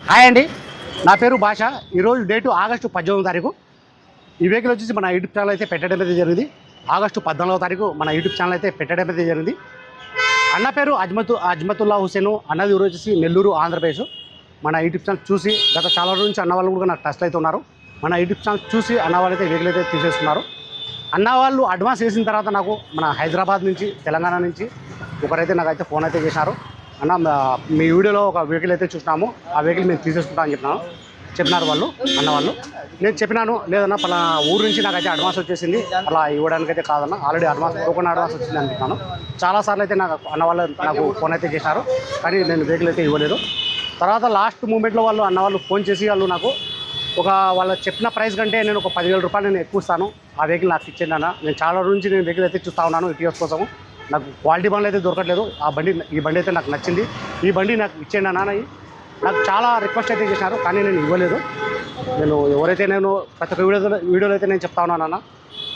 Hi అండి, నా పేరు భాష. ఈరోజు డేటు ఆగస్టు 18వ తారీఖు. ఈ వెహికల్ వచ్చేసి మన యూట్యూబ్ ఛానల్ అయితే పెట్టడం అయితే జరిగింది. ఆగస్టు 14వ తారీఖు మన యూట్యూబ్ ఛానల్ అయితే పెట్టడం అయితే జరిగింది. అన్న పేరు అజ్మతుల్లా హుసేను. అన్నది ఊరు వచ్చేసి నెల్లూరు, ఆంధ్రప్రదేశ్. మన యూట్యూబ్ ఛానల్ చూసి గత చాలా రోజుల నుంచి అన్న వాళ్ళు కూడా నాకు టచ్ అయితే ఉన్నారు. మన యూట్యూబ్ ఛానల్ చూసి అన్న వాళ్ళు అయితే వెహికల్ అయితే తీసేస్తున్నారు. అన్న వాళ్ళు అడ్వాన్స్ వేసిన తర్వాత నాకు మన హైదరాబాద్ నుంచి, తెలంగాణ నుంచి ఒకరైతే నాకైతే ఫోన్ అయితే చేశారు. అన్న, మీ వీడియోలో ఒక వెహికల్ అయితే చూసినాము, ఆ వెహికల్ మేము తీసేసుకుంటామని చెప్పినారు వాళ్ళు, అన్న వాళ్ళు. నేను చెప్పినాను, లేదన్నా పలా ఊరు నుంచి నాకైతే అడ్వాన్స్ వచ్చేసింది, అలా ఇవ్వడానికి అయితే కాదన్న, ఆల్రెడీ టోకెన్ అడ్వాన్స్ వచ్చింది అనుకుంటున్నాను. చాలాసార్లు అయితే నాకు అన్న వాళ్ళు నాకు ఫోన్ అయితే చేశారు, కానీ నేను వెహికల్ అయితే ఇవ్వలేదు. తర్వాత లాస్ట్ మూమెంట్లో వాళ్ళు అన్న వాళ్ళు ఫోన్ చేసి వాళ్ళు నాకు వాళ్ళు చెప్పిన ప్రైస్ కంటే నేను ఒక 10,000 రూపాయలు నేను ఎక్కువ ఇస్తాను, ఆ వెహికల్ నాకు ఇచ్చేయండి అన్న. నేను చాలా రోజు నుంచి నేను వెహికల్ అయితే చూస్తూ ఉన్నాను ఇటీఎస్ కోసము. నాకు క్వాలిటీ బండ్లు అయితే దొరకట్లేదు. ఈ బండి అయితే నాకు నచ్చింది, ఈ బండి నాకు ఇచ్చేయండి అన్న. నాకు చాలా రిక్వెస్ట్ అయితే చేశారు, కానీ నేను ఇవ్వలేదు. నేను ప్రతి ఒక్క వీడియోలో అయితే నేను చెప్తా ఉన్నాను అన్న,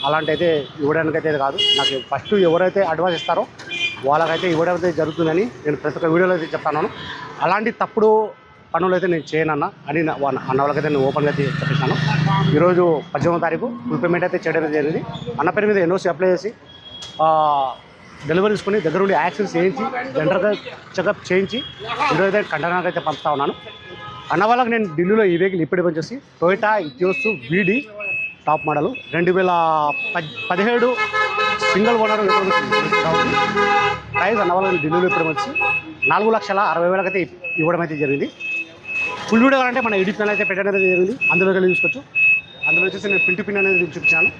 అలాంటి అయితే ఇవ్వడానికి అయితే కాదు. నాకు ఫస్ట్ ఎవరైతే అడ్వాన్స్ ఇస్తారో వాళ్ళకైతే ఇవ్వడం అయితే జరుగుతుందని నేను ప్రతి ఒక్క వీడియోలో అయితే చెప్తాను. అలాంటి తప్పుడు పనులు అయితే నేను చేయనన్నా అని అన్న వాళ్ళకైతే నేను ఓపెన్గా అయితే చెప్పేసాను. ఈరోజు 18వ తారీఖు ఫుల్ పేమెంట్ అయితే చేయడం జరిగింది. అన్న పేరు మీద ఎన్ఓసి అప్లై చేసి డెలివరీ తీసుకుని దగ్గరుండి యాక్సిడెంట్స్ చేయించి జనరల్గా చెకప్ చేయించి ఈరోజు అయితే కంటైనర్కి అయితే పంపుతా ఉన్నాను. అన్న వాళ్ళకి నేను ఢిల్లీలో ఈ వెహికల్ ఇప్పటికి వచ్చేసి టొయోటా ఇటియోస్ వీడి top model 2017 single owner price అన్న వాళ్ళకి ఢిల్లీలో ఇప్పుడు వచ్చి 4,60,000 అయితే ఇవ్వడం అయితే జరిగింది. ఫుల్ వీడియో అంటే మన ఎడిట్ ఛానల్ అయితే పెట్టడం అయితే జరిగింది, అందులోకి వెళ్ళి చూసుకోవచ్చు. అందులో వచ్చేసి నేను పిన్ టు పిన్ అనేది చూపించాను.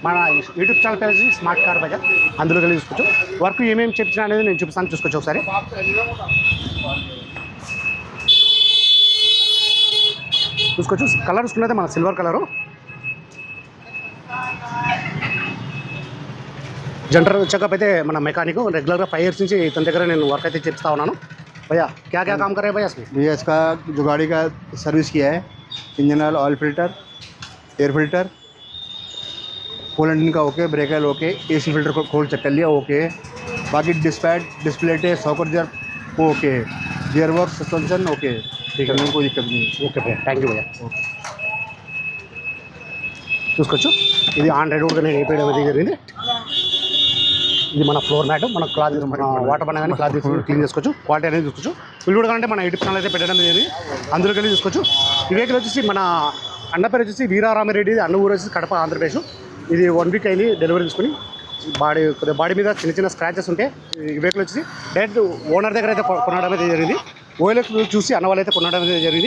మన యూట్యూబ్ ఛానల్ పేరు స్మార్ట్ కార్ బజార్, అందులోకి వెళ్ళి చూసుకోవచ్చు. వర్క్ ఏమేమి చెప్పించిన అనేది నేను చూపిస్తాను, చూసుకోవచ్చు ఒకసారి. చూసుకోవచ్చు, కలర్ చూసుకున్నైతే మన సిల్వర్ కలరు. జనరల్ చెకప్ అయితే మన మెకానిక్ రెగ్యులర్గా 5 years నుంచి ఇతని దగ్గర నేను వర్క్ అయితే చేపిస్తా ఉన్నాను. भैया क्या क्या काम कर रहे हैं भैया इसमें? भैया इसका जो गाड़ी का सर्विस किया है, engine oil filter, air filter, full engine का okay, brake oil okay, AC filter को खोल चेक कर लिया ओके, बाकी डिस्पैच डिस्प्लेटे सॉकर जर okay, gear work suspension okay, ठीक है, कोई दिक्कत नहीं. ఓకే భయ్యా, థ్యాంక్ యూ భయ్యా. చూసుకోవచ్చు, ఇది ఆన్ రైడ్ కూడా నేను వేయడం అయితే జరిగింది. ఇది మన ఫ్లోర్ మ్యాట్, మన క్లాత్ వాటర్ పడినా కానీ క్లాత్ తీసుకుని క్లీన్ చేసుకోవచ్చు. క్వాలిటీ అనేది చూసుకోవచ్చు. వీళ్ళు కూడా కావాలంటే మన యూట్యూబ్ ఛానల్ అయితే పెట్టడం జరిగింది, అందులోకి వెళ్ళి చూసుకోవచ్చు. ఈ వెహికల్ వచ్చేసి మన అన్న పేరు వచ్చేసి వీరారామిరెడ్డి, అన్న ఊరు వచ్చేసి కడప, ఆంధ్రప్రదేశ్. ఇది 1 week అయింది డెలివరీ తీసుకుని. బాడీ మీద చిన్న చిన్న స్క్రాచెస్ ఉంటే ఈ వెహికల్ వచ్చేసి డైరెక్ట్ ఓనర్ దగ్గర అయితే కొనడం అయితే జరిగింది. ఓఎల్ఎక్స్ చూసి అన్న వాళ్ళు అయితే కొనడం అయితే జరిగింది.